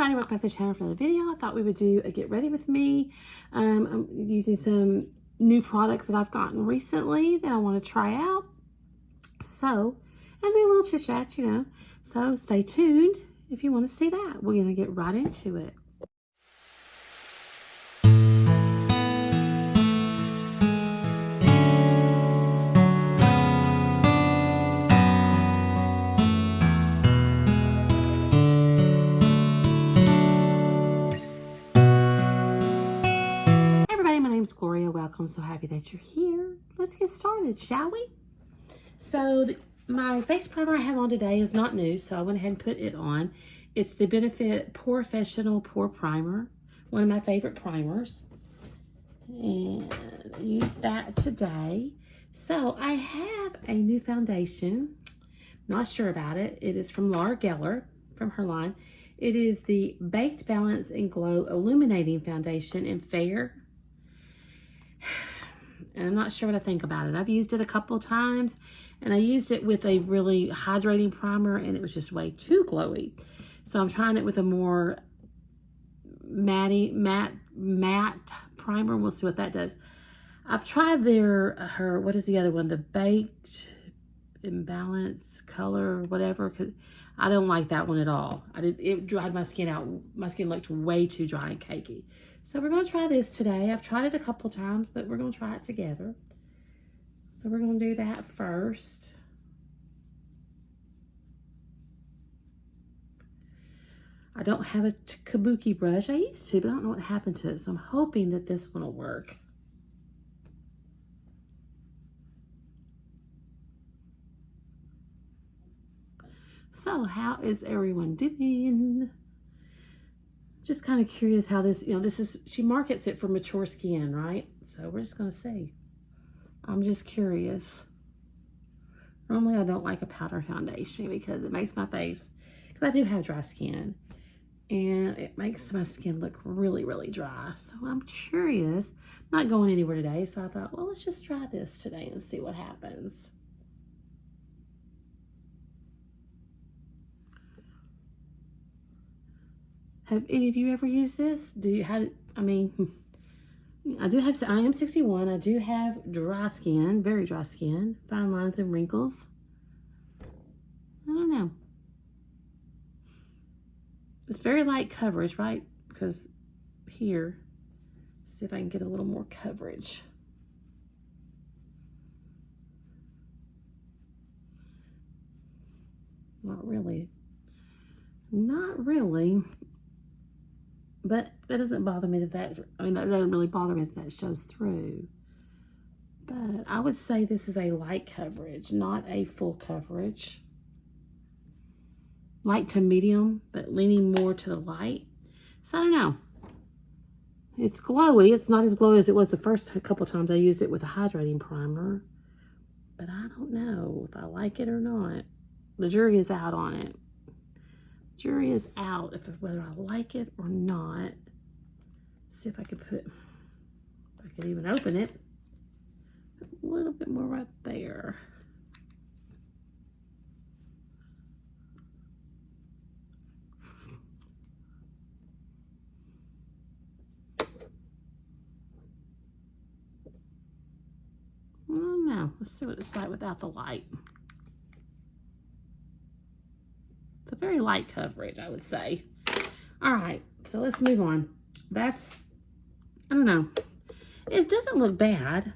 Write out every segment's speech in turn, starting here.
everybody, welcome back to the channel for another video. I thought we would do a get ready with me. I'm using some new products that I've gotten recently that I want to try out. So, and do a little chit chat, you know. So stay tuned if you want to see that. We're going to get right into it. Gloria, welcome. So happy that you're here. Let's get started, shall we? So my face primer I have on today is not new, so I went ahead and put it on. It's the Benefit Porefessional Pore Primer, one of my favorite primers, and I use that today. So I have a new foundation. Not sure about it. It is from Laura Geller, from her line. It is the Baked Balance and Glow Illuminating Foundation in Fair. And I'm not sure what I think about it. I've used it a couple of times, and I used it with a really hydrating primer, and it was just way too glowy. So I'm trying it with a more matte primer. We'll see what that does. I've tried what is the other one? The Baked Imbalance Color, whatever. 'Cause I don't like that one at all. It dried my skin out. My skin looked way too dry and cakey. So we're going to try this today. I've tried it a couple times, but we're going to try it together. So we're going to do that first. I don't have a kabuki brush. I used to, but I don't know what happened to it. So I'm hoping that this one will work. So how is everyone doing? Just kind of curious how this, she markets it for mature skin, right? So we're just going to see. I'm just curious. Normally I don't like a powder foundation because it makes my face, because I do have dry skin, and it makes my skin look really, really dry. So I'm curious. I'm not going anywhere today, so I thought, well, let's just try this today and see what happens. Have any of you ever used this? I am 61. I do have dry skin, very dry skin, fine lines and wrinkles. I don't know. It's very light coverage, right? Because here, let's see if I can get a little more coverage. Not really. Not really. But that doesn't bother me that doesn't really bother me that shows through. But I would say this is a light coverage, not a full coverage. Light to medium, but leaning more to the light. So I don't know. It's glowy. It's not as glowy as it was the first couple times I used it with a hydrating primer. But I don't know if I like it or not. The jury is out on it. Jury is out if whether I like it or not. See if I can if I could even open it. A little bit more right there. I don't know. Let's see what it's like without the light. It's a very light coverage, I would say. All right, so let's move on. I don't know. It doesn't look bad,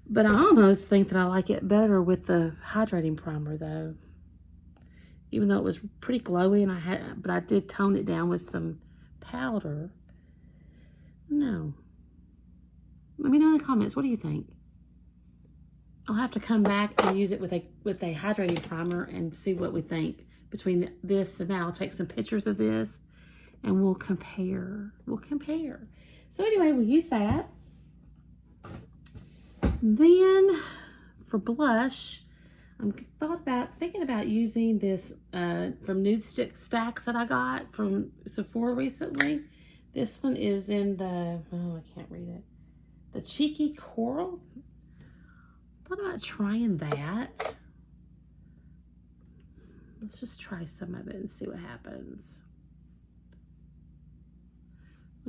but I almost think that I like it better with the hydrating primer, though. Even though it was pretty glowy, but I did tone it down with some powder. No. Let me know in the comments. What do you think? I'll have to come back and use it with a hydrating primer and see what we think between this and that. I'll take some pictures of this and we'll compare. So anyway, we'll use that. Then for blush, I'm thinking about using this from Nude Stacks that I got from Sephora recently. This one is in the, I can't read it. The Cheeky Coral. Thought about trying that. Let's just try some of it and see what happens.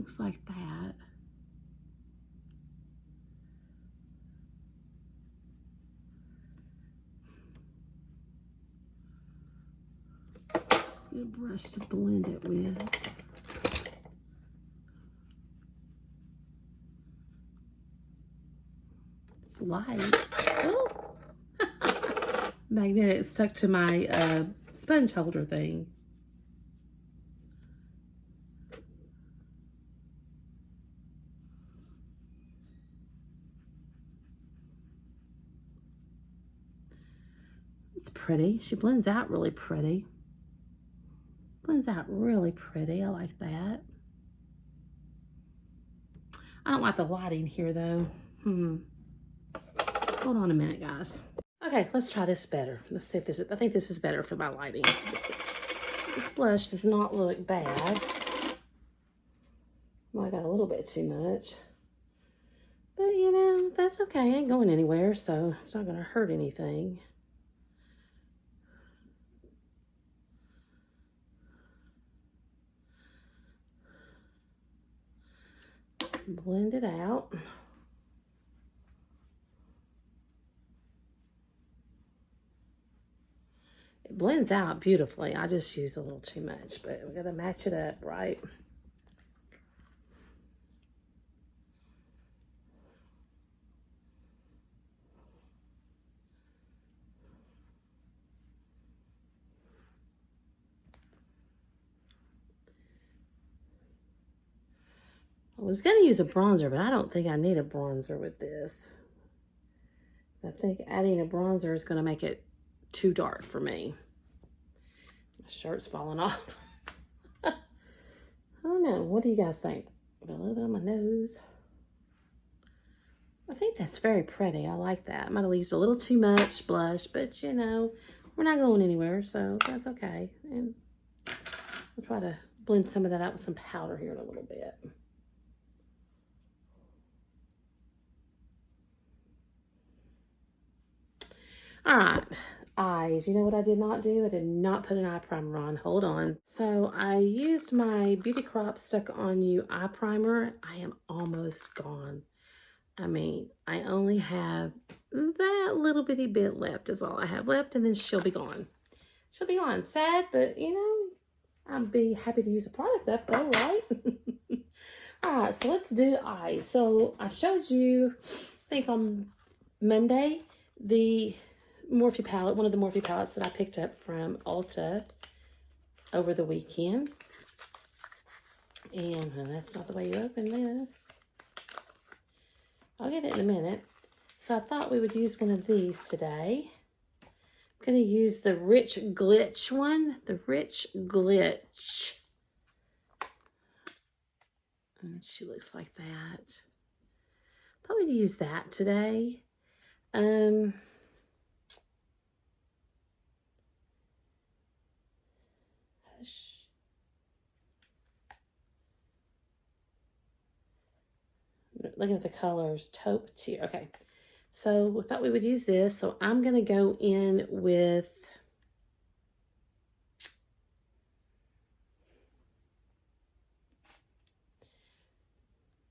Looks like that. Get a brush to blend it with. It's light. Oh. Magnetic stuck to my sponge holder thing. It's pretty. She blends out really pretty. Blends out really pretty. I like that. I don't like the lighting here though. Hold on a minute, guys. Okay, let's try this better. Let's see if this is, I think this is better for my lighting. This blush does not look bad. Well, I got a little bit too much. But you know, that's okay. I ain't going anywhere, so it's not gonna hurt anything. Blend it out. It blends out beautifully. I just use a little too much, but we gotta match it up, right? I was gonna use a bronzer, but I don't think I need a bronzer with this. I think adding a bronzer is gonna make it too dark for me. My shirt's falling off. I don't know. What do you guys think? A little bit on my nose. I think that's very pretty. I like that. I might have used a little too much blush, but you know, we're not going anywhere, so that's okay. And I'll try to blend some of that out with some powder here in a little bit. All right, eyes. You know what I did not do? I did not put an eye primer on. Hold on. So I used my Beauty Crop Stuck On You eye primer. I am almost gone. I mean, I only have that little bitty bit left is all I have left, and then she'll be gone. She'll be gone. Sad, but you know, I'd be happy to use a product up though, right? All right, so let's do eyes. So I showed you, I think on Monday, the Morphe palette, one of the Morphe palettes that I picked up from Ulta over the weekend. And that's not the way you open this. I'll get it in a minute. So I thought we would use one of these today. I'm going to use the Rich Glitch one. The Rich Glitch. And she looks like that. Thought we'd use that today. Hush. Looking at the colors, taupe tear. Okay, so we thought we would use this. So I'm going to go in with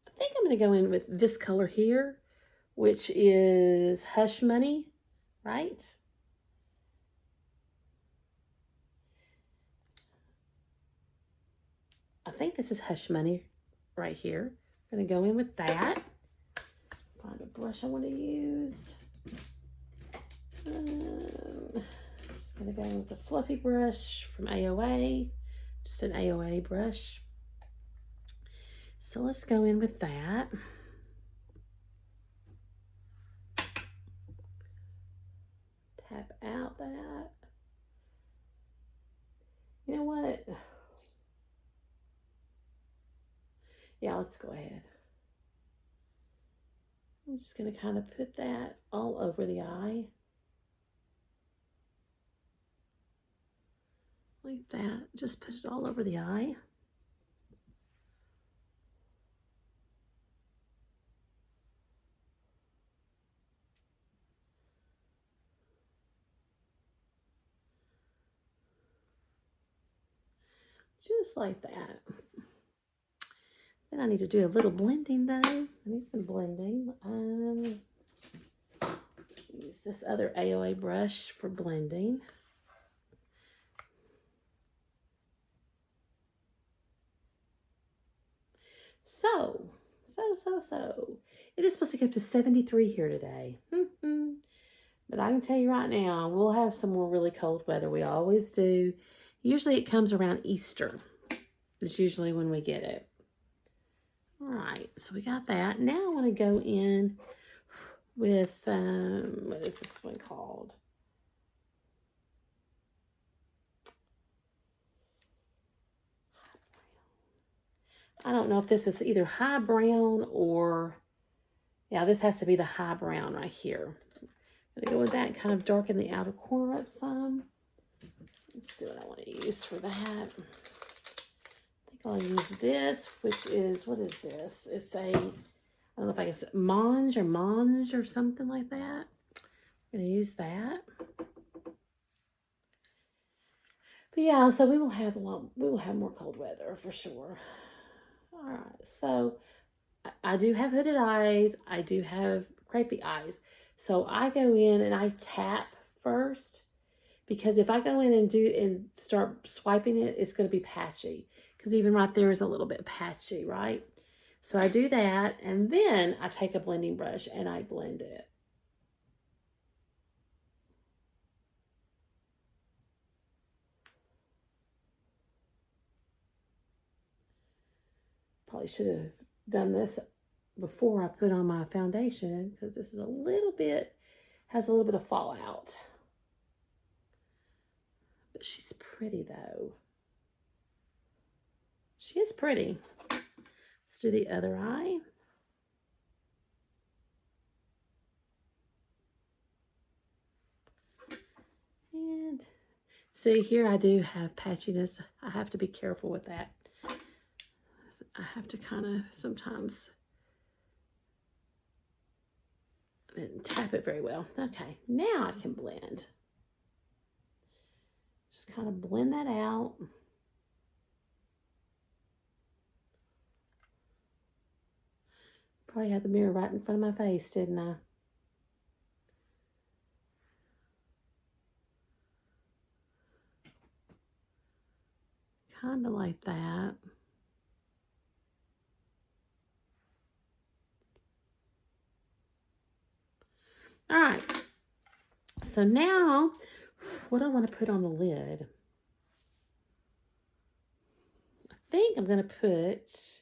I think I'm going to go in with this color here, which is Hush Money, right? I think this is Hush Money right here. I'm going to go in with that. Find a brush I want to use. Just going to go with the fluffy brush from AOA. Just an AOA brush. So let's go in with that. Tap out that. You know what? Yeah, let's go ahead. I'm just going to kind of put that all over the eye. Like that. Just put it all over the eye. Just like that. Then I need to do a little blending though. I need some blending. Use this other AOA brush for blending. So. It is supposed to get up to 73 here today. But I can tell you right now, we'll have some more really cold weather. We always do. Usually it comes around Easter. It's usually when we get it. All right, so we got that. Now I want to go in with, what is this one called? I don't know if this is either high brown or, yeah, this has to be the high brown right here. I'm gonna go with that and kind of darken the outer corner up some. Let's see what I want to use for that. I think I'll use this, which is, what is this? It's a, I don't know if I guess Mange or something like that. I'm gonna use that. But yeah, so we will have more cold weather for sure. All right, so I do have hooded eyes. I do have crepey eyes. So I go in and I tap first, because if I go in and start swiping it, it's going to be patchy, because even right there is a little bit patchy, right? So I do that, and then I take a blending brush and I blend it. Probably should have done this before I put on my foundation, because this is has a little bit of fallout. But she's pretty though. She is pretty. Let's do the other eye. And see, here I do have patchiness. I have to be careful with that. I have to kind of sometimes didn't tap it very well. Okay, now I can blend. Just kind of blend that out. Probably had the mirror right in front of my face, didn't I? Kind of like that. All right. So now, what do I want to put on the lid? I think I'm going to put...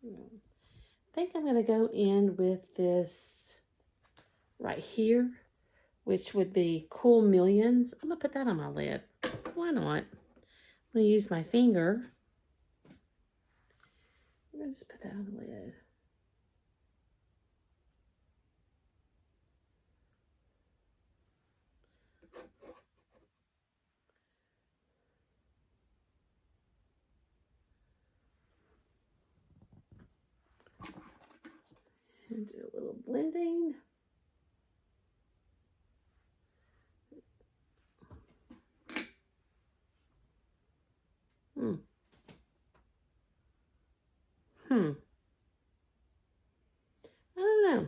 I think I'm going to go in with this right here, which would be Cool Millions. I'm going to put that on my lid. Why not? I'm going to use my finger. I'm going to just put that on the lid. And do a little blending. I don't know.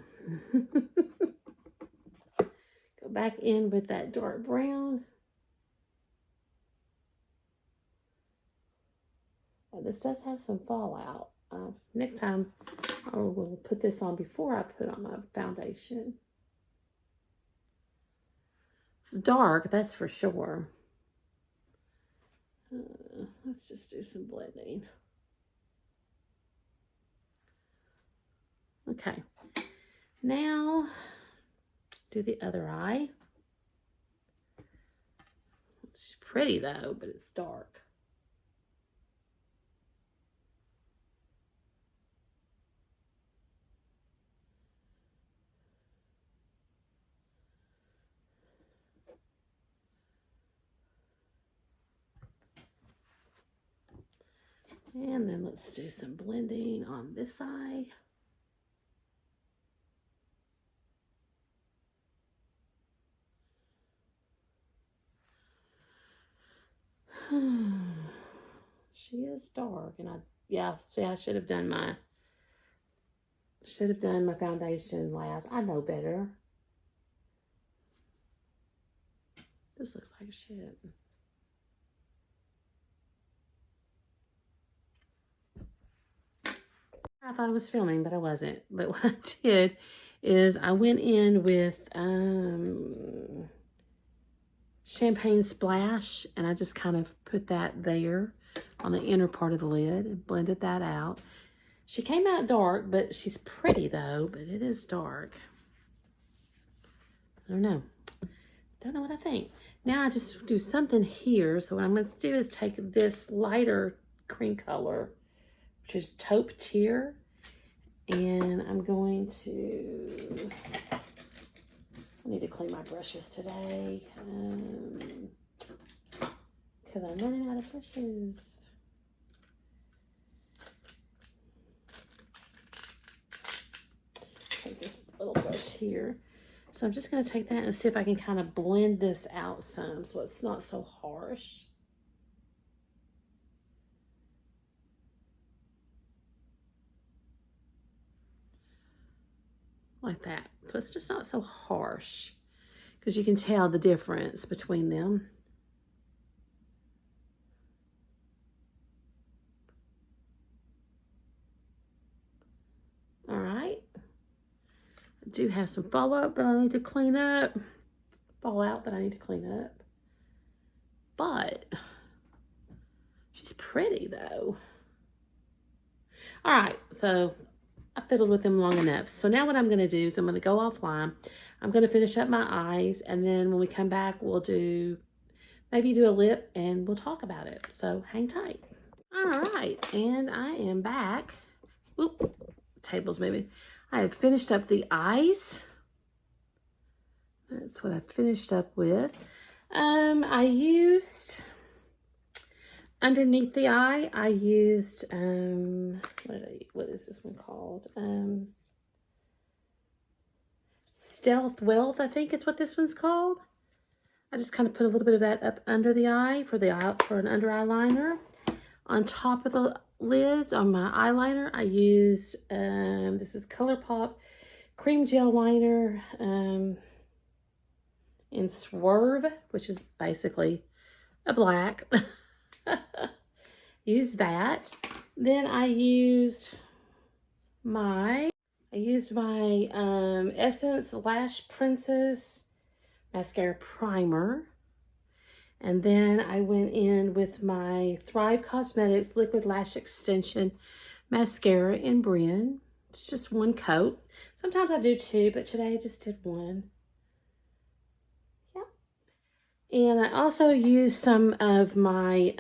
Go back in with that dark brown. Oh, this does have some fallout. Next time I will put this on before I put on my foundation. It's dark, that's for sure. Let's just do some blending. Okay, now do the other eye. It's pretty though, but it's dark. And then let's do some blending on this eye. She is dark, and yeah, see, I should have done my foundation last. I know better. This looks like shit. I thought I was filming, but I wasn't. But what I did is I went in with Champagne Splash, and I just kind of put that there on the inner part of the lid and blended that out. She came out dark, but she's pretty though, but it is dark. I don't know. Don't know what I think. Now I just do something here. So what I'm going to do is take this lighter cream color, which is Taupe Tear, and I'm going to, I need to clean my brushes today because I'm running out of brushes. Take this little brush here. So I'm just going to take that and see if I can kind of blend this out some so it's not so harsh. Like that. So it's just not so harsh because you can tell the difference between them. All right. I do have some fallout that I need to clean up. Fallout that I need to clean up. But she's pretty though. All right, so I fiddled with them long enough. So now what I'm going to do is I'm going to go offline. I'm going to finish up my eyes, and then when we come back, we'll maybe do a lip, and we'll talk about it. So hang tight. All right, and I am back. Oop, table's moving. I have finished up the eyes. That's what I finished up with. I used, underneath the eye, I used, what is this one called? Stealth Wealth, I think it's what this one's called. I just kind of put a little bit of that up under the eye for an under eye liner. On top of the lids on my eyeliner, I used, this is ColourPop Cream Gel Liner in Swerve, which is basically a black. Use that. Then I used my Essence Lash Princess Mascara Primer. And then I went in with my Thrive Cosmetics Liquid Lash Extension Mascara in Bryn. It's just one coat. Sometimes I do two, but today I just did one. Yeah. And I also used some of my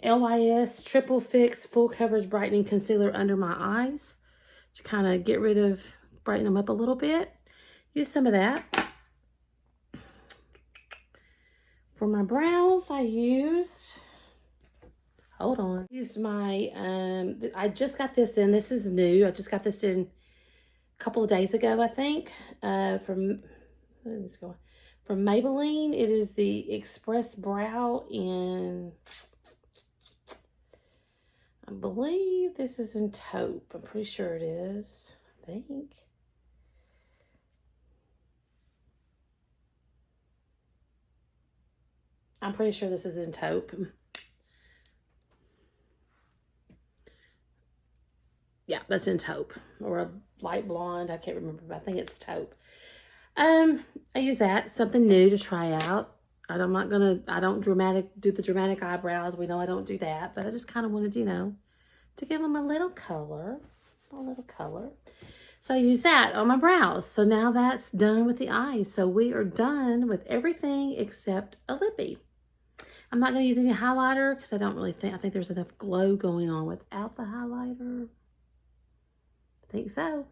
LYS Triple Fix Full Coverage Brightening Concealer under my eyes to kind of get rid of, brighten them up a little bit. Use some of that. For my brows, I used, hold on, used my, I just got this in. This is new. I just got this in a couple of days ago, I think, from Maybelline. It is the Express Brow in, I believe this is in taupe. I'm pretty sure it is, I think. I'm pretty sure this is in taupe. Yeah, that's in taupe or a light blonde. I can't remember, but I think it's taupe. I use that, something new to try out. I don't do the dramatic eyebrows. We know I don't do that, but I just kind of wanted, to give them a little color, So I use that on my brows. So now that's done with the eyes. So we are done with everything except a lippy. I'm not going to use any highlighter because I think there's enough glow going on without the highlighter. I think so.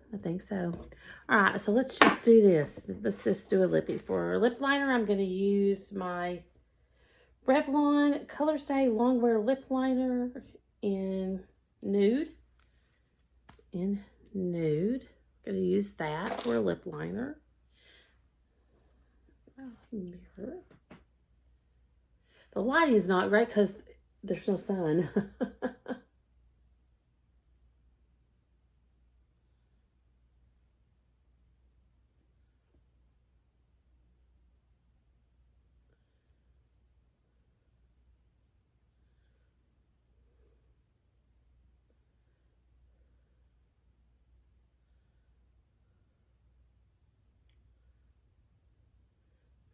All right, so let's just do this. Let's just do a lippy. For a lip liner, I'm going to use my Revlon Colorstay Longwear Lip Liner in Nude. I'm going to use that for a lip liner. Mirror. The lighting is not great because there's no sun.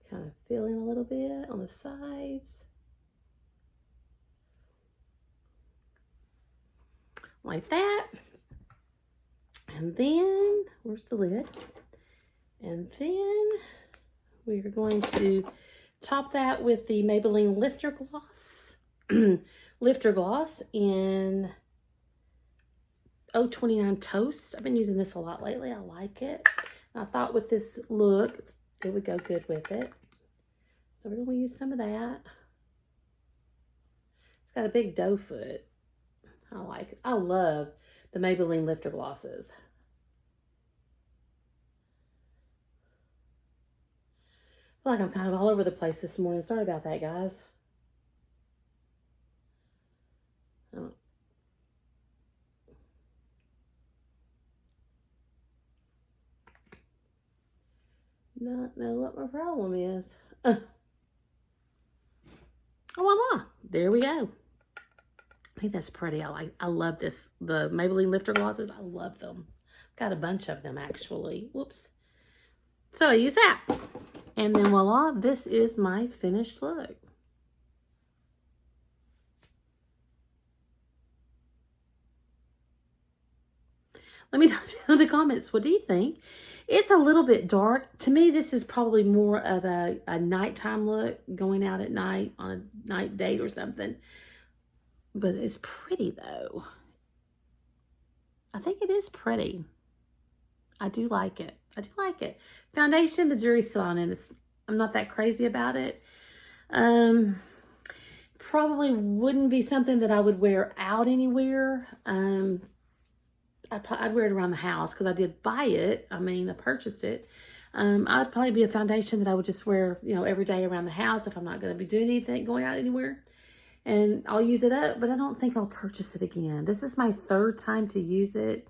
Kind of filling a little bit on the sides. Like that. And then, where's the lid? And then we're going to top that with the Maybelline Lifter Gloss. Lifter Gloss in 029 Toast. I've been using this a lot lately. I like it. And I thought with this look, it would go good with it. So we're going to use some of that. It's got a big doe foot. I like it. I love the Maybelline Lifter Glosses. I feel like I'm kind of all over the place this morning. Sorry about that, guys. Not know what my problem is. Oh, voila. There we go. I think that's pretty. I love this. The Maybelline Lifter Glosses. I love them. Got a bunch of them, actually. Whoops. So I use that. And then voila, this is my finished look. Let me know in the comments, what do you think? It's a little bit dark. To me, this is probably more of a nighttime look, going out at night on a night date or something. But it's pretty, though. I think it is pretty. I do like it. I do like it. Foundation, the jury's still on it. I'm not that crazy about it. Probably wouldn't be something that I would wear out anywhere. I'd wear it around the house because I did buy it. I mean, I purchased it. I'd probably be a foundation that I would just wear, every day around the house if I'm not going to be doing anything, going out anywhere. And I'll use it up, but I don't think I'll purchase it again. This is my third time to use it.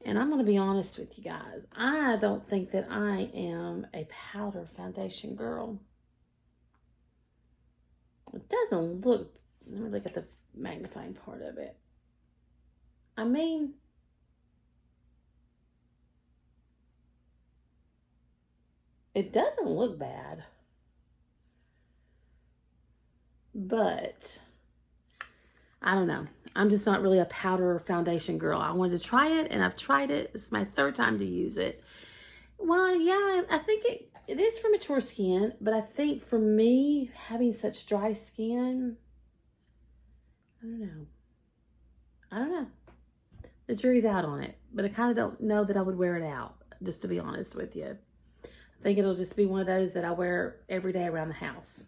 And I'm going to be honest with you guys. I don't think that I am a powder foundation girl. It doesn't look, let me look at the magnifying part of it. I mean, it doesn't look bad. But I don't know. I'm just not really a powder foundation girl. I wanted to try it, and I've tried it. This is my third time to use it. Well, yeah, I think it is for mature skin, but I think for me, having such dry skin, I don't know. The jury's out on it, but I kind of don't know that I would wear it out, just to be honest with you. I think it'll just be one of those that I wear every day around the house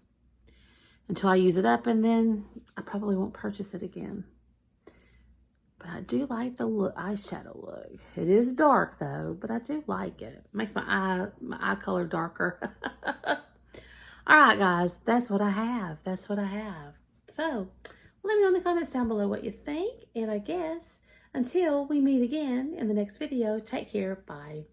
until I use it up, and then I probably won't purchase it again. But I do like the eyeshadow look. It is dark though, but I do like it. It makes my eye color darker. All right, guys, that's what I have. That's what I have. So let me know in the comments down below what you think. And I guess until we meet again in the next video, take care. Bye.